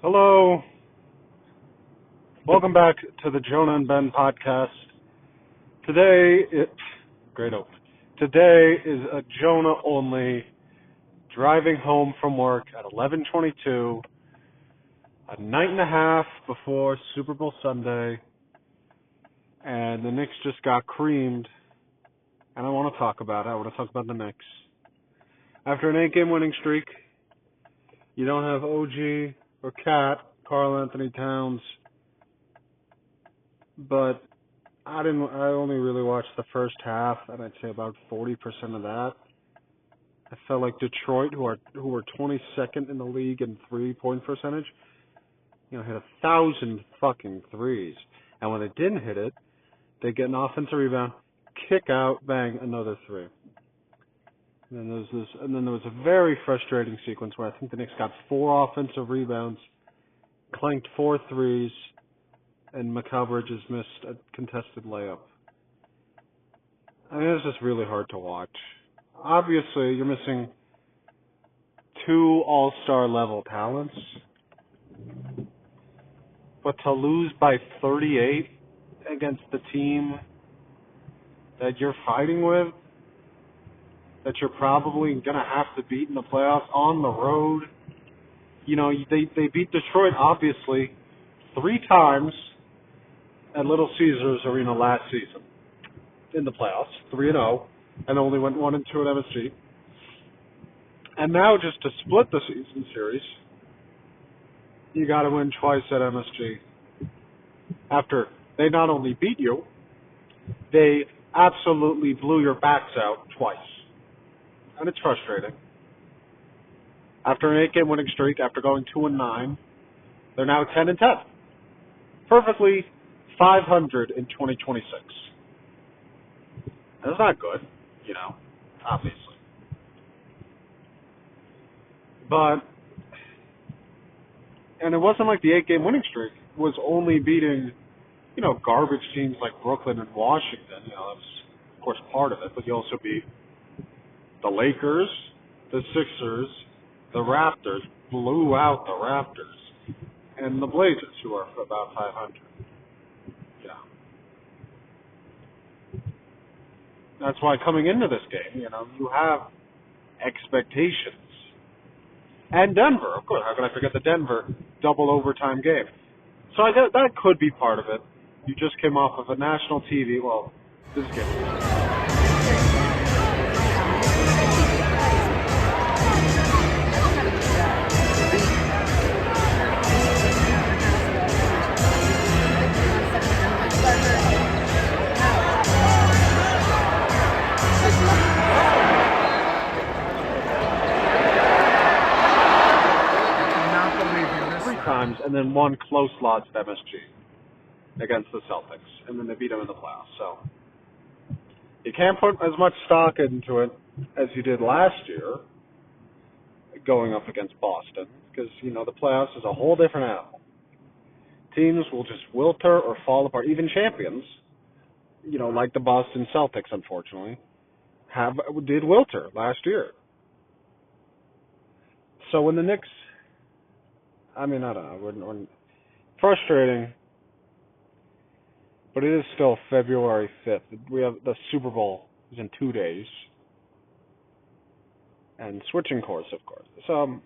Hello. Welcome back to the Jonah and Ben podcast. Great open. Today is a Jonah only, driving home from work at 11:22, a night and a half before Super Bowl Sunday, and the Knicks just got creamed, and I want to talk about it. I want to talk about the Knicks. After an 8-game winning streak, you don't have OG or Cat, Karl Anthony Towns, but I only really watched the first half, and I'd say about 40% of that. I felt like Detroit, who were 22nd in the league in 3-point percentage, hit 1,000 fucking threes. And when they didn't hit it, they get an offensive rebound, kick out, bang, another three. And then there was a very frustrating sequence where I think the Knicks got 4 offensive rebounds, clanked 4 threes, and Mikal Bridges missed a contested layup. I mean, it was just really hard to watch. Obviously, you're missing 2 all-star level talents, but to lose by 38 against the team that you're fighting with, that you're probably going to have to beat in the playoffs on the road. They beat Detroit, obviously, 3 times at Little Caesars Arena last season in the playoffs, 3-0, and only went 1-2 at MSG. And now just to split the season series, you got to win twice at MSG. After they not only beat you, they absolutely blew your backs out twice. And it's frustrating. After an 8-game winning streak, after going 2-9, they're now 10-10. Perfectly 500 in 2026. That's not good, obviously. And it wasn't like the 8-game winning streak was only beating, garbage teams like Brooklyn and Washington. That was, of course, part of it. But you also beat the Lakers, the Sixers, the Raptors, blew out the Raptors, and the Blazers, who are about 500. That's why coming into this game, you have expectations. And Denver, of course. How can I forget the Denver double overtime game? So I guess that could be part of it. You just came off of a national TV. Well, this game. 3 times, and then 1 close loss at MSG against the Celtics, and then they beat them in the playoffs. So you can't put as much stock into it as you did last year going up against Boston, because, the playoffs is a whole different animal. Teams will just wilter or fall apart. Even champions, like the Boston Celtics, unfortunately, did wilter last year. So when the Knicks, I don't know, we're frustrating, but it is still February 5th. We have the Super Bowl is in 2 days, and switching course, of course. So,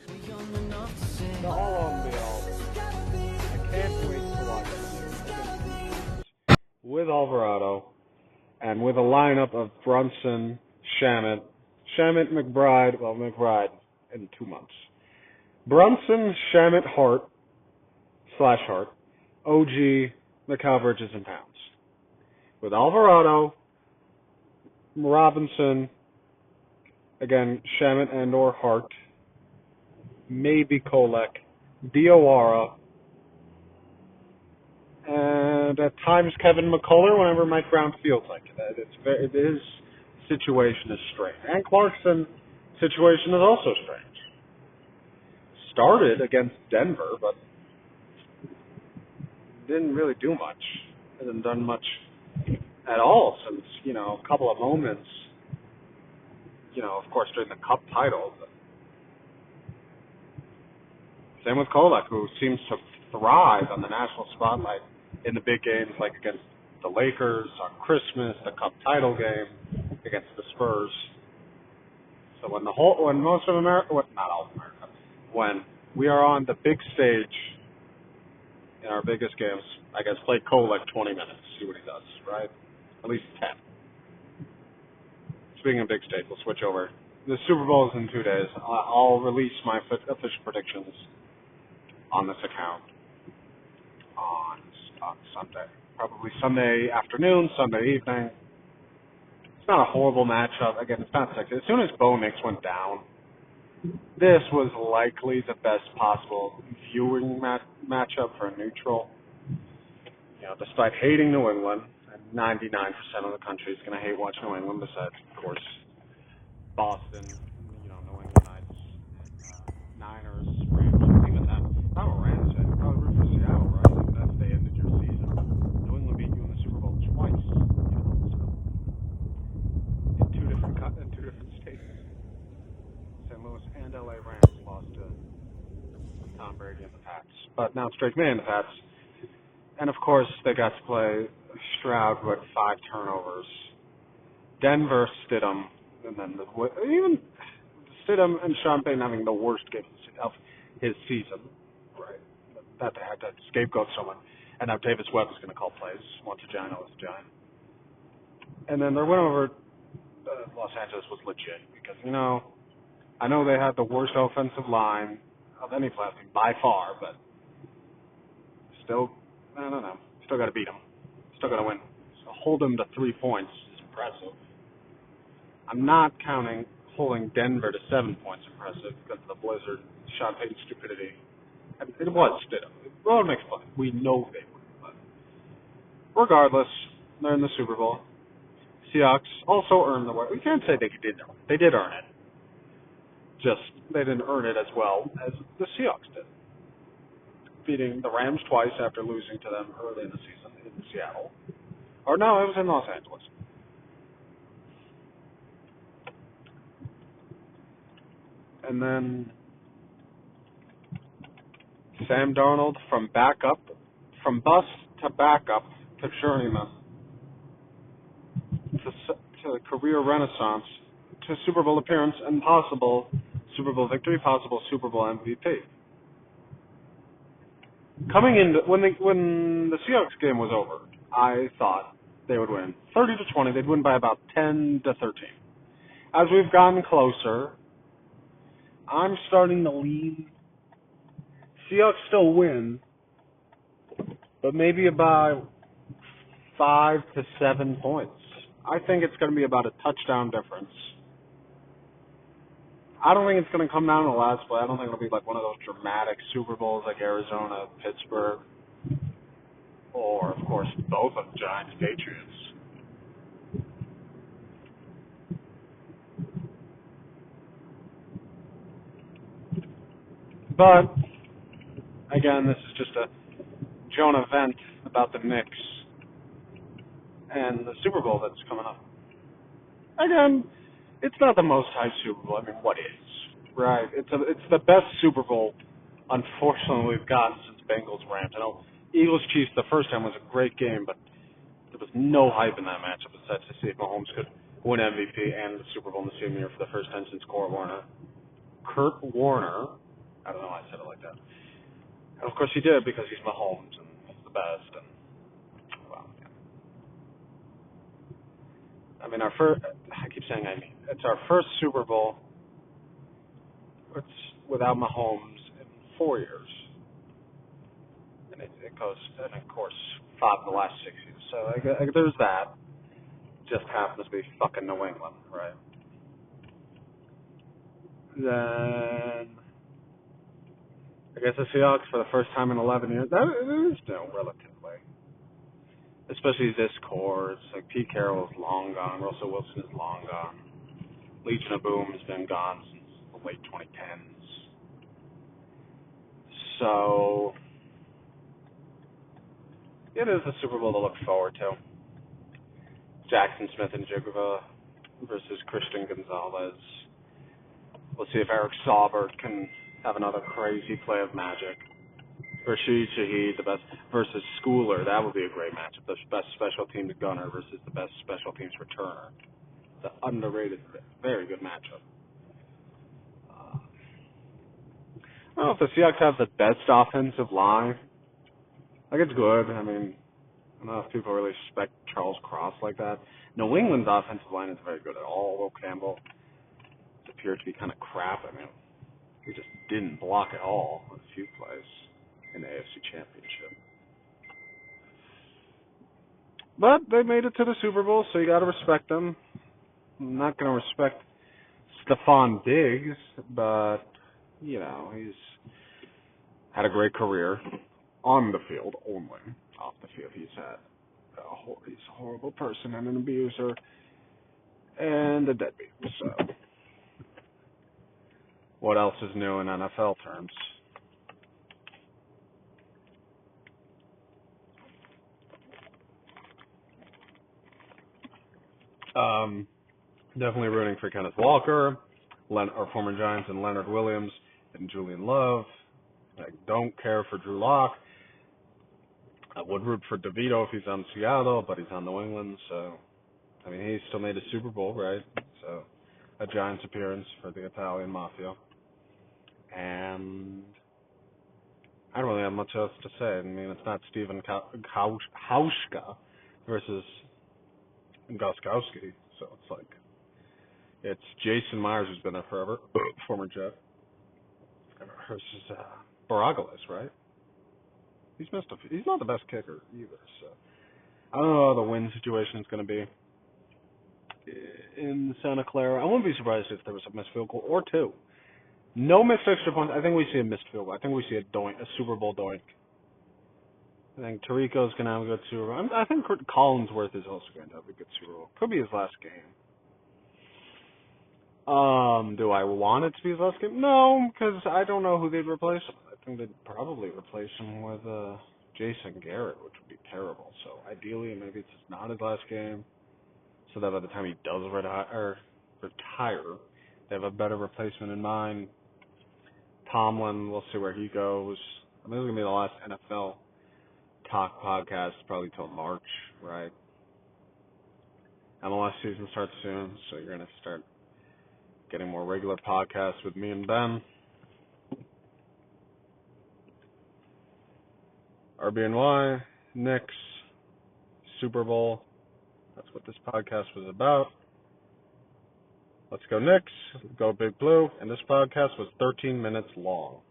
the all on the all, I can't wait to watch the with Alvarado, and with a lineup of Brunson, Shamet, McBride in 2 months. Brunson, Shamet, Hart, OG, Mikal Bridges, and Towns. With Alvarado, Robinson, again, Shamet and or Hart, maybe Kolek, Diawara, and at times Kevin McCullough whenever Mike Brown feels like it. His situation is strange. And Clarkson's situation is also strange. Started against Denver, but didn't really do much. Hasn't done much at all since, a couple of moments, of course, during the Cup title. Same with Kolek, who seems to thrive on the national spotlight in the big games, like against the Lakers on Christmas, the Cup title game, against the Spurs. So when most of America, well, not all of America, when we are on the big stage in our biggest games, I guess play Kolek 20 minutes, see what he does, right? At least 10. Speaking of big stage, we'll switch over. The Super Bowl is in 2 days. I'll release my official predictions on this account on Sunday. Probably Sunday afternoon, Sunday evening. It's not a horrible matchup. Again, it's not sexy. As soon as Bo Nix went down, this was likely the best possible viewing matchup for a neutral. You know, despite hating New England, and 99% of the country is going to hate watching New England, besides, of course, Boston, you know, New Englandites, Niners, Rams, even them. I'm a Rams fan. You probably root for Seattle, right? Even if they ended your season. New England beat you in the Super Bowl twice, you know, so in two different states. St. Louis and LA Rams lost to Tom Brady and the Pats. But now it's Drake May and the Pats. And of course, they got to play Stroud with 5 turnovers. Denver Stidham, and then even Stidham and Sean Payton having the worst game of his season. Right. That they had to scapegoat someone. And now Davis Webb is going to call plays once a giant was a giant. And then their win over Los Angeles was legit because, you know, I know they had the worst offensive line of any playoff team by far, but still, I don't know. Still got to beat them. Still got to win. So hold them to 3 points is impressive. I'm not counting holding Denver to 7 points impressive because of the blizzard, Sean Payton's stupidity. And it was Stidham. Well, it makes fun. We know they would. But regardless, they're in the Super Bowl. Seahawks also earned the win. We can't say they did. They did earn it. Just they didn't earn it as well as the Seahawks did, beating the Rams twice after losing to them early in the season in Seattle. Or no, it was in Los Angeles. And then Sam Darnold from bust to backup to journeyman to career renaissance to Super Bowl appearance and possible Super Bowl victory, possible Super Bowl MVP. Coming in when the Seahawks game was over, I thought they would win 30-20. They'd win by about 10-13. As we've gotten closer, I'm starting to lean. Seahawks still win, but maybe about 5 to 7 points. I think it's going to be about a touchdown difference. I don't think it's going to come down to the last play. I don't think it'll be like one of those dramatic Super Bowls like Arizona, Pittsburgh, or, of course, both of the Giants, Patriots. But, again, this is just a Jonah vent about the Knicks and the Super Bowl that's coming up. Again, it's not the most hyped Super Bowl. I mean, what is? Right. It's the best Super Bowl, unfortunately, we've gotten since Bengals Rams. I know Eagles Chiefs the first time was a great game, but there was no hype in that matchup besides to see if Mahomes could win MVP and the Super Bowl in the same year for the first time since Kurt Warner. I don't know why I said it like that. And of course he did because he's Mahomes and he's the best. And well, yeah. I mean, it's our first Super Bowl without Mahomes in 4 years. And it goes, and of course, 5 of the last 6 years. So there's that. Just happens to be fucking New England, right? Then I guess the Seahawks for the first time in 11 years. That is still relatively, especially this core. It's like Pete Carroll is long gone. Russell Wilson is long gone. Legion of Boom has been gone since the late 2010s. So it is a Super Bowl to look forward to. Jackson Smith and Jigba versus Christian Gonzalez. We'll see if Eric Saubert can have another crazy play of magic. Rashid Shaheed, the best, versus Schooler. That would be a great matchup. The best special teams gunner versus the best special teams returner. The underrated, very good matchup. I don't know if the Seahawks have the best offensive line. Like, it's good. I mean, I don't know if people really respect Charles Cross like that. New England's offensive line is very good at all. Will Campbell appeared to be kind of crap. I mean, he just didn't block at all on a few plays in the AFC Championship. But they made it to the Super Bowl, so you got to respect them. I'm not going to respect Stephon Diggs, but, you know, he's had a great career on the field only. Off the field, he's a horrible person and an abuser and a deadbeat. So, what else is new in NFL terms? Definitely rooting for Kenneth Walker, our former Giants, and Leonard Williams and Julian Love. I don't care for Drew Lock. I would root for DeVito if he's on Seattle, but he's on New England, so I mean he still made a Super Bowl, right? So a Giants appearance for the Italian Mafia. And I don't really have much else to say. I mean, it's not Steven Hauschka versus Gostkowski, so it's like it's Jason Myers, who's been there forever, former Jet, versus Barageles, right? He's not the best kicker either, so I don't know how the win situation is going to be in Santa Clara. I wouldn't be surprised if there was a missed field goal or two. No missed extra points. I think we see a missed field goal. I think we see a Super Bowl doink. I think Tirico's going to have a good Super Bowl. I think Collinsworth is also going to have a good Super Bowl. Could be his last game. Do I want it to be his last game? No, because I don't know who they'd replace him. I think they'd probably replace him with Jason Garrett, which would be terrible. So ideally, maybe it's not his last game, so that by the time he does retire, they have a better replacement in mind. Tomlin, we'll see where he goes. I mean, this is going to be the last NFL talk podcast probably till March, right? MLS season starts soon, so you're going to start getting more regular podcasts with me and Ben. RBNY, Knicks, Super Bowl. That's what this podcast was about. Let's go Knicks, go Big Blue, and this podcast was 13 minutes long.